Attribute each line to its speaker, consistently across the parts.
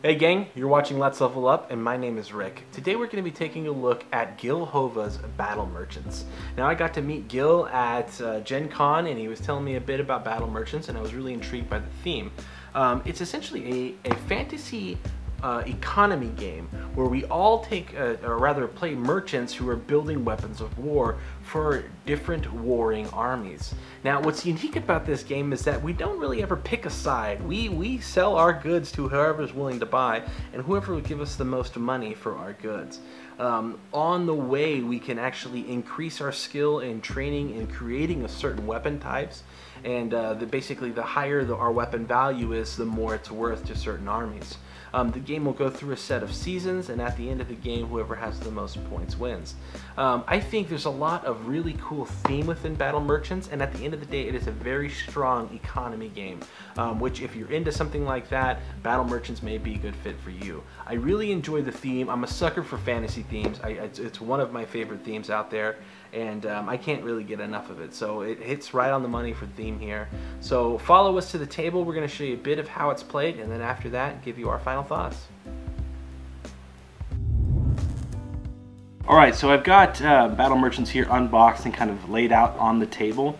Speaker 1: Hey gang, you're watching Let's Level Up, and my name is Rick. Today we're going to be taking a look at Gil Hova's Battle Merchants. Now I got to meet Gil at Gen Con, and he was telling me a bit about Battle Merchants, and I was really intrigued by the theme. It's essentially a fantasy economy game where we all take, or rather play merchants who are building weapons of war for different warring armies. Now what's unique about this game is that we don't really ever pick a side. We sell our goods to whoever's willing to buy and whoever will give us the most money for our goods. On the way we can actually increase our skill in training and creating a certain weapon types, and basically the higher our weapon value is, the more it's worth to certain armies. The game will go through a set of seasons, and at the end of the game, whoever has the most points wins. I think there's a lot of really cool theme within Battle Merchants, and at the end of the day, it is a very strong economy game, which if you're into something like that, Battle Merchants may be a good fit for you. I really enjoy the theme. I'm a sucker for fantasy themes. It's one of my favorite themes out there, and I can't really get enough of it. So it hits right on the money for theme here. So follow us to the table. We're going to show you a bit of how it's played, and then after that, give you our final thoughts. Alright, so I've got Battle Merchants here unboxed and kind of laid out on the table.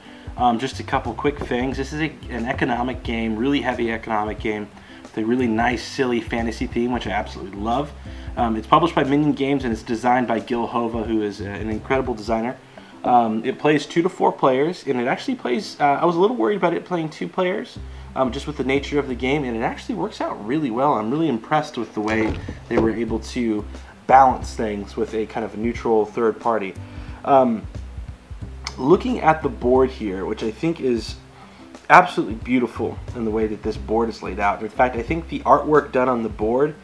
Speaker 1: Just a couple quick things. This is an economic game, really heavy economic game, with a really nice, silly fantasy theme, which I absolutely love. It's published by Minion Games, and it's designed by Gil Hova, who is an incredible designer. It plays 2 to 4 players, and it actually plays, I was a little worried about it playing 2 players, just with the nature of the game, and it actually works out really well. I'm really impressed with the way they were able to balance things with a kind of neutral third party. Looking at the board here, which I think is absolutely beautiful in the way that this board is laid out. In fact, I think the artwork done on the board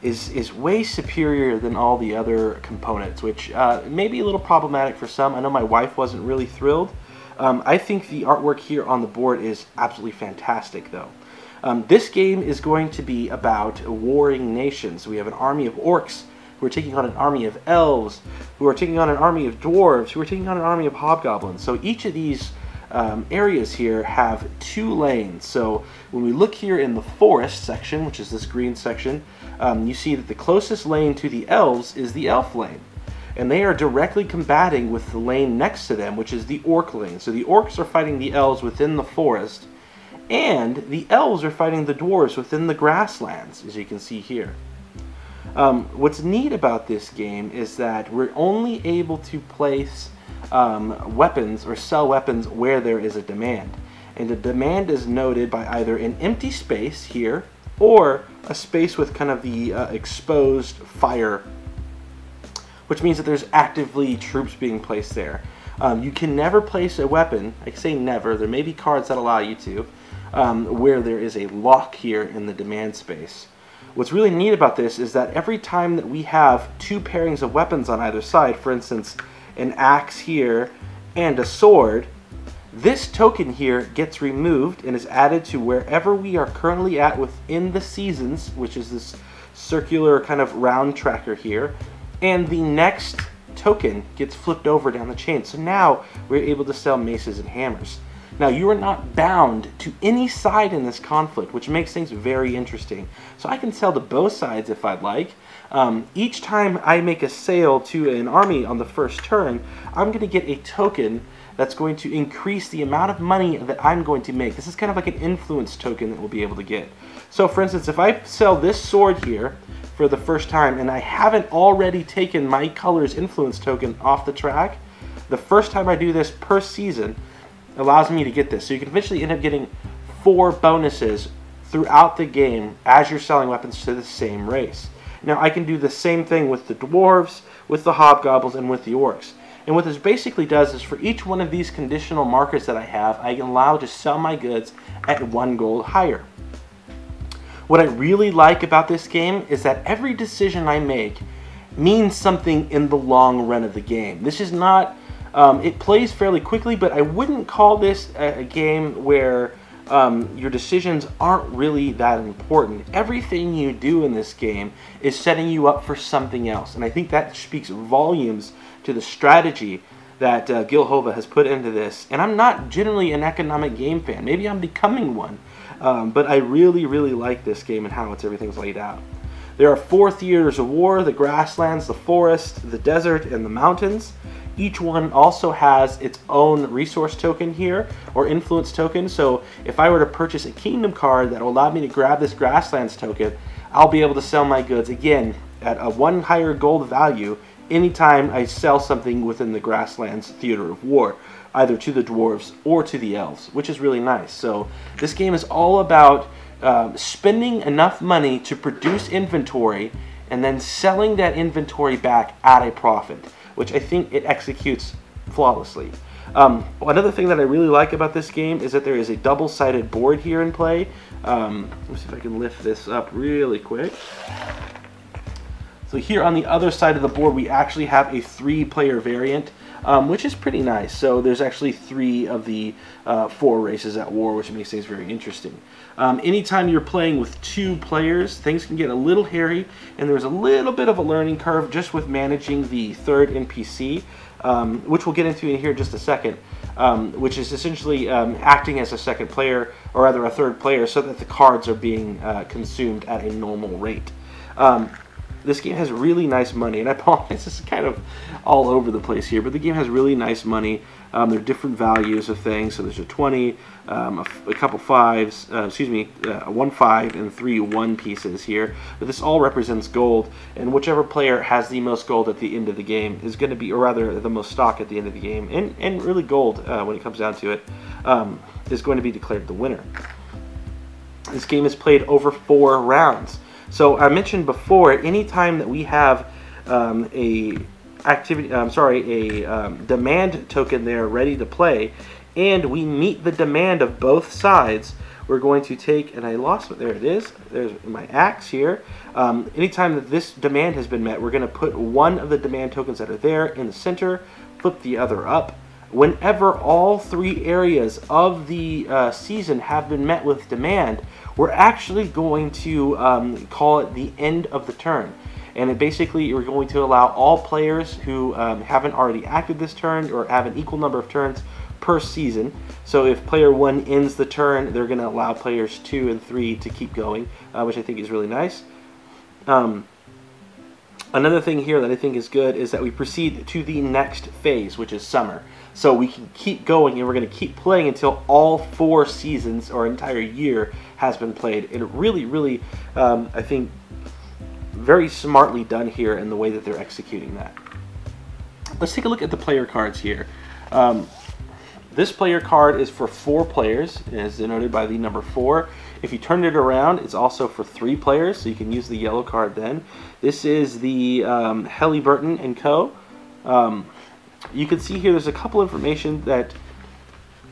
Speaker 1: is way superior than all the other components, which may be a little problematic for some. I know my wife wasn't really thrilled. I think the artwork here on the board is absolutely fantastic, though. This game is going to be about warring nations. We have an army of orcs who are taking on an army of elves, who are taking on an army of dwarves, who are taking on an army of hobgoblins. So each of these areas here have 2 lanes. So when we look here in the forest section, which is this green section, you see that the closest lane to the elves is the elf lane. And they are directly combating with the lane next to them, which is the orc lane. So the orcs are fighting the elves within the forest, and the elves are fighting the dwarves within the grasslands, as you can see here. What's neat about this game is that we're only able to place weapons or sell weapons where there is a demand. And the demand is noted by either an empty space here or a space with kind of the exposed fire, which means that there's actively troops being placed there. You can never place a weapon, I say never, there may be cards that allow you to, where there is a lock here in the demand space. What's really neat about this is that every time that we have 2 pairings of weapons on either side, for instance, an axe here and a sword, this token here gets removed and is added to wherever we are currently at within the seasons, which is this circular kind of round tracker here, and the next token gets flipped over down the chain. So now we're able to sell maces and hammers. Now, you are not bound to any side in this conflict, which makes things very interesting. So I can sell to both sides if I'd like. Each time I make a sale to an army on the first turn, I'm going to get a token that's going to increase the amount of money that I'm going to make. This is kind of like an influence token that we'll be able to get. So for instance, if I sell this sword here for the first time, and I haven't already taken my color's influence token off the track, the first time I do this per season allows me to get this. So you can eventually end up getting 4 bonuses throughout the game as you're selling weapons to the same race. Now I can do the same thing with the dwarves, with the hobgoblins, and with the orcs. And what this basically does is for each one of these conditional markers that I have, I can allow to sell my goods at 1 gold higher. What I really like about this game is that every decision I make means something in the long run of the game. This is not, it plays fairly quickly, but I wouldn't call this a game where your decisions aren't really that important. Everything you do in this game is setting you up for something else, and I think that speaks volumes to the strategy that Gil Hova has put into this. And I'm not generally an economic game fan. Maybe I'm becoming one, but I really like this game and how everything's laid out. There are 4 theaters of war: the grasslands, the forest, the desert, and the mountains. Each one also has its own resource token here, or influence token. So if I were to purchase a kingdom card that will allow me to grab this grasslands token, I'll be able to sell my goods again at a 1 higher gold value anytime I sell something within the grasslands theater of war, either to the dwarves or to the elves, which is really nice. So this game is all about spending enough money to produce inventory and then selling that inventory back at a profit, which I think it executes flawlessly. Another thing that I really like about this game is that there is a double-sided board here in play. Let me see if I can lift this up really quick. So here on the other side of the board, we actually have a 3-player variant, which is pretty nice. So there's actually 3 of the 4 races at war, which makes things very interesting. Anytime you're playing with 2 players, things can get a little hairy, and there's a little bit of a learning curve just with managing the 3rd NPC, which we'll get into in here in just a second, which is essentially acting as a 2nd player, or rather a 3rd player, so that the cards are being consumed at a normal rate. This game has really nice money, and I apologize, this is kind of all over the place here, but the game has really nice money. There are different values of things, so there's a 20, a couple 5s, a 1 5, and 3 1 pieces here. But this all represents gold, and whichever player has the most gold at the end of the game is going to be, or rather the most stock at the end of the game, and really gold when it comes down to it, is going to be declared the winner. This game is played over 4 rounds. So I mentioned before, anytime that we have a demand token there ready to play, and we meet the demand of both sides, we're going to take, and I lost it, there it is, there's my axe here. Anytime that this demand has been met, we're going to put one of the demand tokens that are there in the center, flip the other up. Whenever all 3 areas of the season have been met with demand, we're actually going to call it the end of the turn. And it basically, we're going to allow all players who haven't already acted this turn or have an equal number of turns per season. So if player 1 ends the turn, they're going to allow players 2 and 3 to keep going, which I think is really nice. Another thing here that I think is good is that we proceed to the next phase, which is summer. So we can keep going, and we're going to keep playing until all 4 seasons or entire year has been played. And it really, really, I think, very smartly done here in the way that they're executing that. Let's take a look at the player cards here. This player card is for 4 players, as denoted by the number 4. If you turn it around, it's also for 3 players, so you can use the yellow card then. This is the Halliburton and Co. You can see here there's a couple information that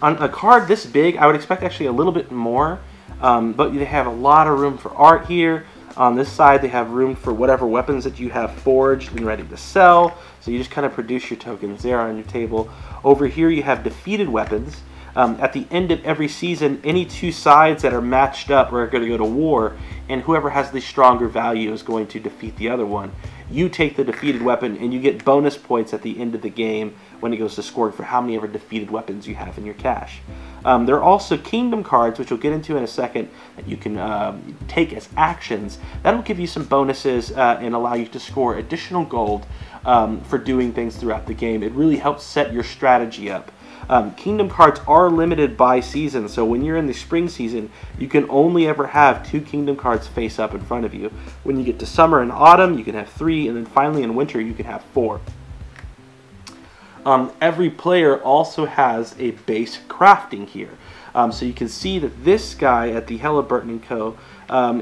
Speaker 1: on a card this big, I would expect actually a little bit more, but they have a lot of room for art here. On this side, they have room for whatever weapons that you have forged and ready to sell. So you just kind of produce your tokens there on your table. Over here, you have defeated weapons. At the end of every season, any 2 sides that are matched up are going to go to war, and whoever has the stronger value is going to defeat the other one. You take the defeated weapon, and you get bonus points at the end of the game when it goes to scoring for how many ever defeated weapons you have in your cache. There are also kingdom cards, which we'll get into in a second, that you can take as actions. That'll give you some bonuses and allow you to score additional gold for doing things throughout the game. It really helps set your strategy up. Kingdom cards are limited by season, so when you're in the spring season, you can only ever have 2 kingdom cards face up in front of you. When you get to summer and autumn, you can have 3, and then finally in winter, you can have 4. Every player also has a base crafting here. So you can see that this guy at the Halliburton & Co.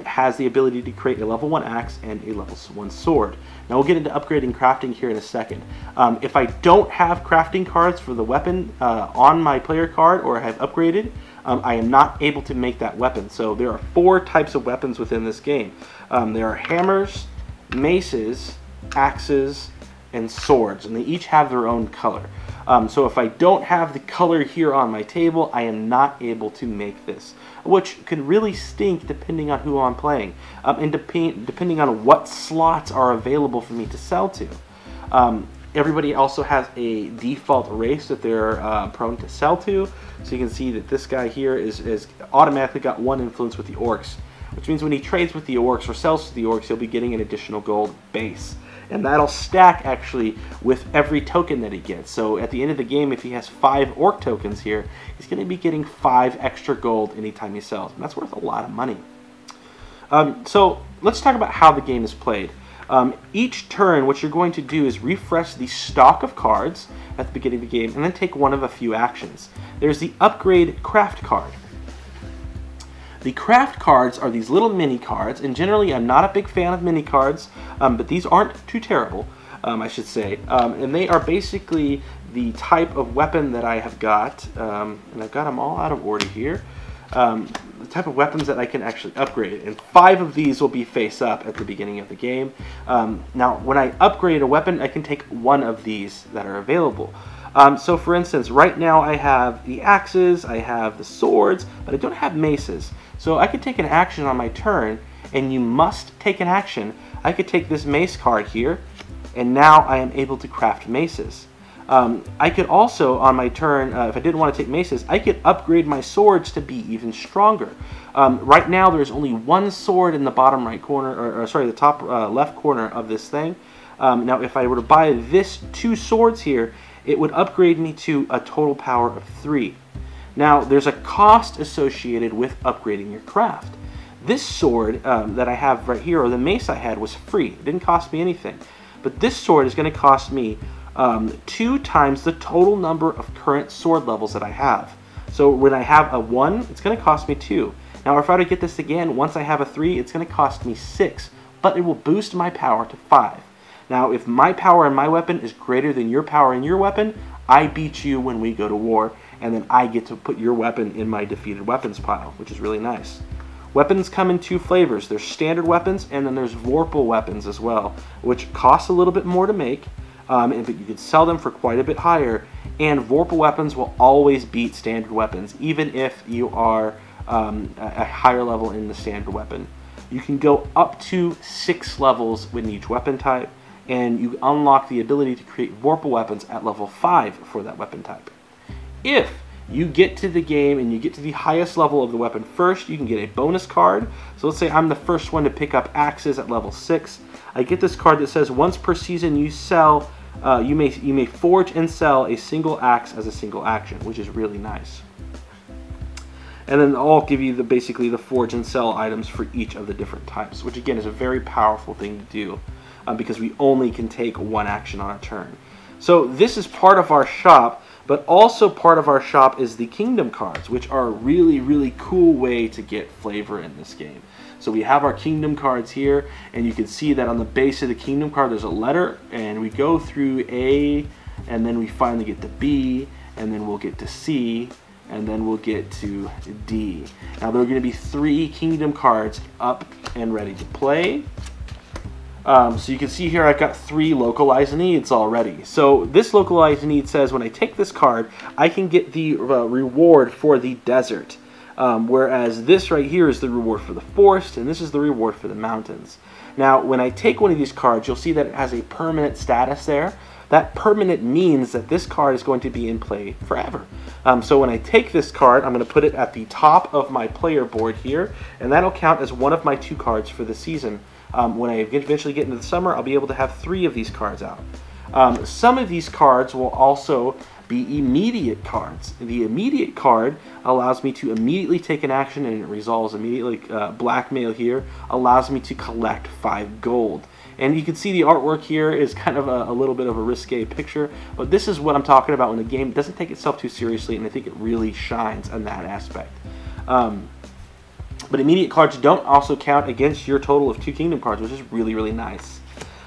Speaker 1: Has the ability to create a level 1 axe and a level 1 sword. Now we'll get into upgrading crafting here in a second. If I don't have crafting cards for the weapon on my player card, or have upgraded, I am not able to make that weapon. So there are 4 types of weapons within this game. There are hammers, maces, axes, and swords, and they each have their own color. So if I don't have the color here on my table, I am not able to make this, which can really stink depending on who I'm playing, and depending on what slots are available for me to sell to. Everybody also has a default race that they're prone to sell to, so you can see that this guy here is automatically got 1 influence with the orcs, which means when he trades with the orcs or sells to the orcs, he'll be getting an additional gold base. And that'll stack actually with every token that he gets. So at the end of the game, if he has 5 orc tokens here, he's going to be getting 5 extra gold anytime he sells. And that's worth a lot of money. So let's talk about how the game is played. Each turn, what you're going to do is refresh the stock of cards at the beginning of the game and then take one of a few actions. There's the upgrade craft card. The craft cards are these little mini cards, and generally I'm not a big fan of mini cards, but these aren't too terrible, I should say. And they are basically the type of weapon that I have got, and I've got them all out of order here. The type of weapons that I can actually upgrade, and 5 of these will be face up at the beginning of the game. Now when I upgrade a weapon, I can take 1 of these that are available. So for instance, right now I have the axes, I have the swords, but I don't have maces. So I could take an action on my turn, and you must take an action. I could take this mace card here, and now I am able to craft maces. I could also, on my turn, if I didn't want to take maces, I could upgrade my swords to be even stronger. Right now there's only 1 sword in the bottom right corner, or sorry, the top left corner of this thing. Now if I were to buy this 2 swords here, it would upgrade me to a total power of 3. Now there's a cost associated with upgrading your craft. This sword that I have right here, or the mace I had, was free. It didn't cost me anything. But this sword is going to cost me 2 times the total number of current sword levels that I have. So when I have a 1, it's going to cost me 2. Now if I were to get this again, once I have a 3, it's going to cost me 6. But it will boost my power to 5. Now if my power in my weapon is greater than your power in your weapon, I beat you when we go to war, and then I get to put your weapon in my defeated weapons pile, which is really nice. Weapons come in 2 flavors. There's standard weapons, and then there's Vorpal weapons as well, which cost a little bit more to make, but you could sell them for quite a bit higher, and Vorpal weapons will always beat standard weapons, even if you are a higher level in the standard weapon. You can go up to 6 levels with each weapon type, and you unlock the ability to create Vorpal weapons at level 5 for that weapon type. If you get to the game and you get to the highest level of the weapon first, you can get a bonus card. So let's say I'm the first one to pick up axes at level 6. I get this card that says once per season you sell, you may forge and sell a single axe as a single action, which is really nice. And then I'll give you basically the forge and sell items for each of the different types, which again is a very powerful thing to do because we only can take 1 action on a turn. So this is part of our shop. But also part of our shop is the kingdom cards, which are a really, really cool way to get flavor in this game. So we have our kingdom cards here, and you can see that on the base of the kingdom card there's a letter, and we go through A, and then we finally get to B, and then we'll get to C, and then we'll get to D. Now there are going to be 3 kingdom cards up and ready to play. So you can see here I've got 3 localized needs already. So this localized need says when I take this card, I can get the reward for the desert. Whereas this right here is the reward for the forest, and this is the reward for the mountains. Now when I take one of these cards, you'll see that it has a permanent status there. That permanent means that this card is going to be in play forever. So when I take this card, I'm going to put it at the top of my player board here, and that'll count as one of my 2 cards for the season. When I eventually get into the summer, I'll be able to have 3 of these cards out. Some of these cards will also be immediate cards. The immediate card allows me to immediately take an action, and it resolves immediately. Blackmail here allows me to collect 5 gold. And you can see the artwork here is kind of a little bit of a risque picture, but this is what I'm talking about when the game doesn't take itself too seriously, and I think it really shines on that aspect. But immediate cards don't also count against your total of 2 kingdom cards, which is really, really nice.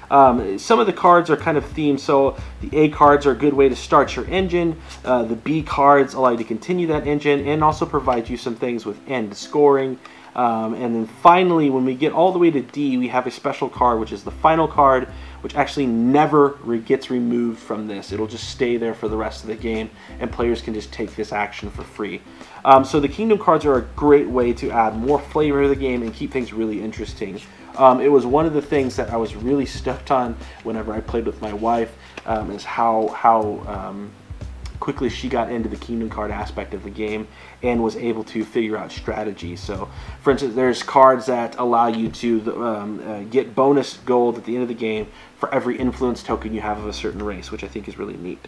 Speaker 1: Some of the cards are kind of themed, so the A cards are a good way to start your engine. The B cards allow you to continue that engine and also provide you some things with end scoring. And then finally, when we get all the way to D, we have a special card, which is the final card, which actually never gets removed from this. It'll just stay there for the rest of the game, and players can just take this action for free. So the kingdom cards are a great way to add more flavor to the game and keep things really interesting. It was one of the things that I was really stoked on whenever I played with my wife, is how quickly she got into the kingdom card aspect of the game and was able to figure out strategy. So, for instance, there's cards that allow you to get bonus gold at the end of the game for every influence token you have of a certain race, which I think is really neat.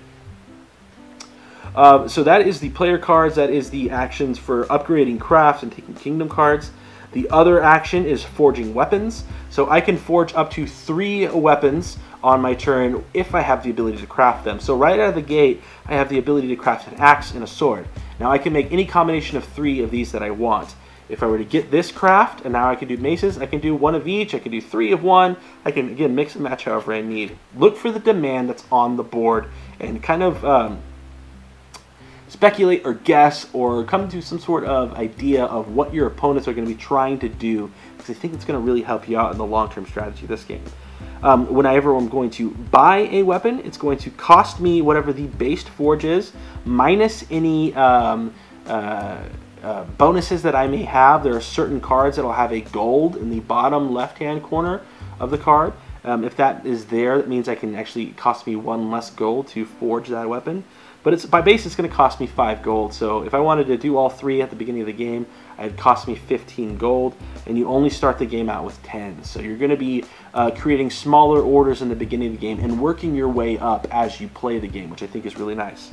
Speaker 1: So that is the player cards. That is the actions for upgrading crafts and taking kingdom cards. The other action is forging weapons. So I can forge up to 3 weapons on my turn if I have the ability to craft them. So right out of the gate, I have the ability to craft an axe and a sword. Now I can make any combination of 3 of these that I want. If I were to get this craft, and now I can do maces, I can do 1 of each, I can do 3 of one, I can, again, mix and match however I need. Look for the demand that's on the board and kind of speculate or guess or come to some sort of idea of what your opponents are going to be trying to do, because I think it's going to really help you out in the long-term strategy of this game. Whenever I'm going to buy a weapon, it's going to cost me whatever the base forge is, minus any bonuses that I may have. There are certain cards that will have a gold in the bottom left-hand corner of the card. If that is there, that means I can actually cost me 1 less gold to forge that weapon. But it's by base, it's going to cost me 5 gold. So if I wanted to do all 3 at the beginning of the game, it'd cost me 15 gold, and you only start the game out with 10. So you're going to be creating smaller orders in the beginning of the game and working your way up as you play the game, which I think is really nice.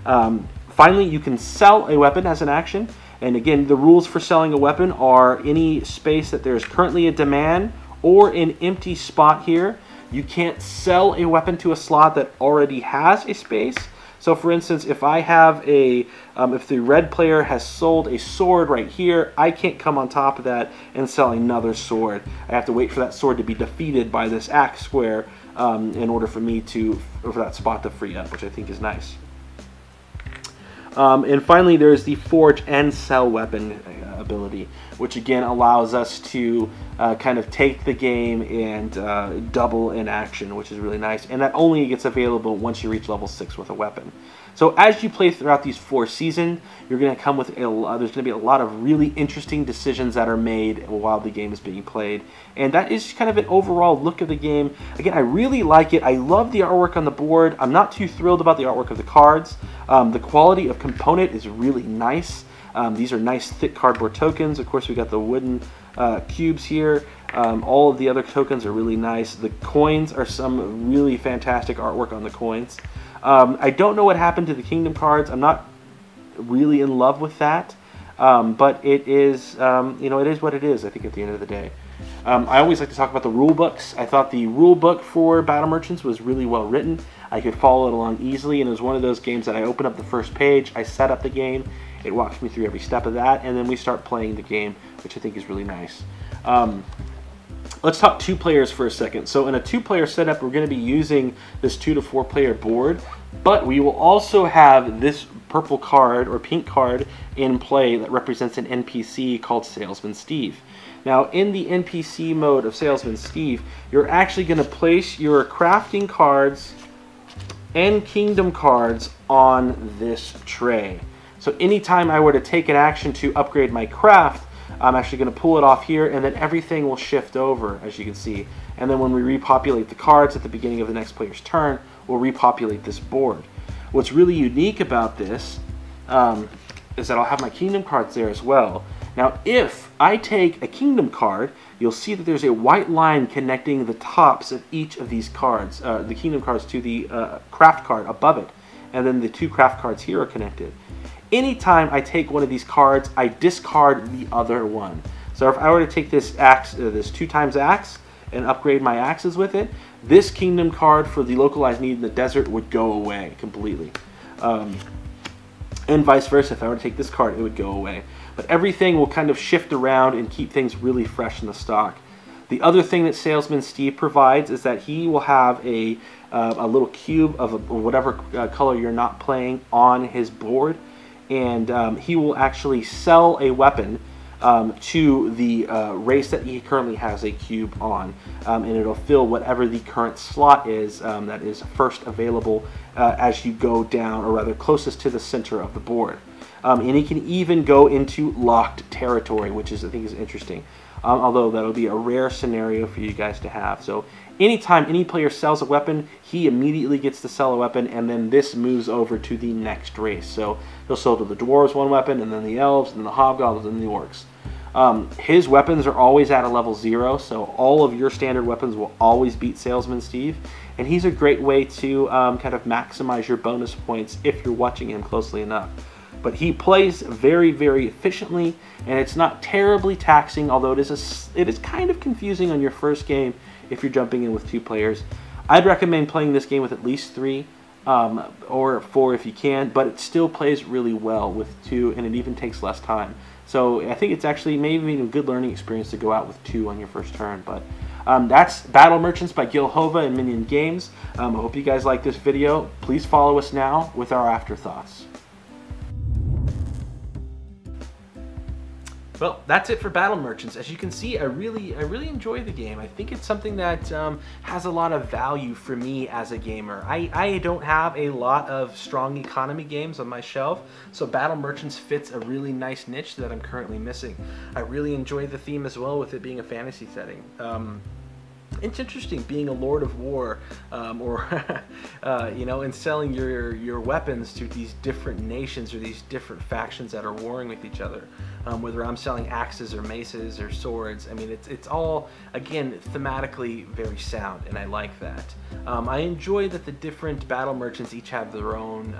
Speaker 1: Finally, you can sell a weapon as an action. And again, the rules for selling a weapon are any space that there's currently a demand or an empty spot here. You can't sell a weapon to a slot that already has a space. So for instance, if I have a, if the red player has sold a sword right here, I can't come on top of that and sell another sword. I have to wait for that sword to be defeated by this axe square in order for me to, for that spot to free up, which I think is nice. And finally, there's the forge and sell weapon ability, which again allows us to kind of take the game and double in action, which is really nice. And that only gets available once you reach level 6 with a weapon. So as you play throughout these 4 seasons, you're going to come with there's going to be a lot of really interesting decisions that are made while the game is being played. And that is kind of an overall look of the game. Again, I really like it. I love the artwork on the board. I'm not too thrilled about the artwork of the cards. The quality of component is really nice. These are nice thick cardboard tokens. Of course, we got the wooden cubes here. All of the other tokens are really nice. The coins are some really fantastic artwork on the coins. I don't know what happened to the kingdom cards. I'm not really in love with that, but it is, you know, it is what it is, I think, at the end of the day. I always like to talk about the rule books. I thought the rule book for Battle Merchants was really well written. I could follow it along easily, and it was one of those games that I opened up the first page, I set up the game, it walks me through every step of that, and then we start playing the game, which I think is really nice. Let's talk 2 players for a second. So in a 2-player setup, we're going to be using this 2 to 4 player board, but we will also have this purple card or pink card in play that represents an NPC called Salesman Steve. Now in the NPC mode of Salesman Steve, you're actually going to place your crafting cards and kingdom cards on this tray. So anytime I were to take an action to upgrade my craft, I'm actually going to pull it off here, and then everything will shift over, as you can see. And then when we repopulate the cards at the beginning of the next player's turn, we'll repopulate this board. What's really unique about this is that I'll have my kingdom cards there as well. Now, if I take a kingdom card, you'll see that there's a white line connecting the tops of each of these cards, the kingdom cards, to the craft card above it. And then the 2 craft cards here are connected. Anytime I take one of these cards, I discard the other one. So if I were to take this axe, this 2x axe, and upgrade my axes with it, this kingdom card for the localized need in the desert would go away completely. And vice versa, if I were to take this card, it would go away. But everything will kind of shift around and keep things really fresh in the stock. The other thing that Salesman Steve provides is that he will have a little cube of whatever color you're not playing on his board. And he will actually sell a weapon to the race that he currently has a cube on, and it'll fill whatever the current slot is that is first available as you go down, or rather closest to the center of the board. And he can even go into locked territory, which is, I think, is interesting. although that'll be a rare scenario for you guys to have. So anytime any player sells a weapon, he immediately gets to sell a weapon, and then this moves over to the next race. So he'll sell to the dwarves one weapon, and then the elves, and then the hobgoblins, and the orcs. His weapons are always at a level 0, so all of your standard weapons will always beat Salesman Steve, and he's a great way to kind of maximize your bonus points if you're watching him closely enough. But he plays very, very efficiently, and it's not terribly taxing, although it is kind of confusing on your first game if you're jumping in with 2 players. I'd recommend playing this game with at least 3, or 4 if you can, but it still plays really well with 2, and it even takes less time. So I think it's actually maybe a good learning experience to go out with 2 on your first turn. But that's Battle Merchants by Gil Hova and Minion Games. I hope you guys like this video. Please follow us now with our afterthoughts. Well, that's it for Battle Merchants. As you can see, I really enjoy the game. I think it's something that has a lot of value for me as a gamer. I don't have a lot of strong economy games on my shelf, so Battle Merchants fits a really nice niche that I'm currently missing. I really enjoy the theme as well, with it being a fantasy setting. It's interesting being a Lord of War, you know, and selling your weapons to these different nations or these different factions that are warring with each other. Whether I'm selling axes or maces or swords, I mean, it's all, again, thematically very sound, and I like that. I enjoy that the different Battle Merchants each have their own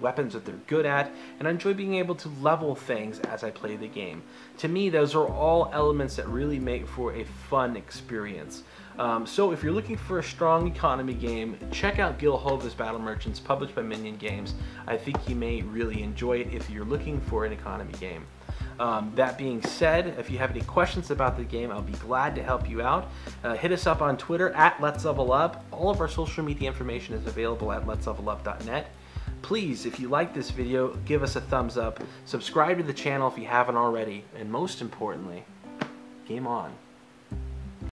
Speaker 1: weapons that they're good at, and I enjoy being able to level things as I play the game. To me, those are all elements that really make for a fun experience. So if you're looking for a strong economy game, check out Gil Hova's Battle Merchants, published by Minion Games. I think you may really enjoy it if you're looking for an economy game. That being said, if you have any questions about the game, I'll be glad to help you out. Hit us up on Twitter at Let's Level Up. All of our social media information is available at letslevelup.net. Please, if you like this video, give us a thumbs up, subscribe to the channel if you haven't already, and most importantly, game on.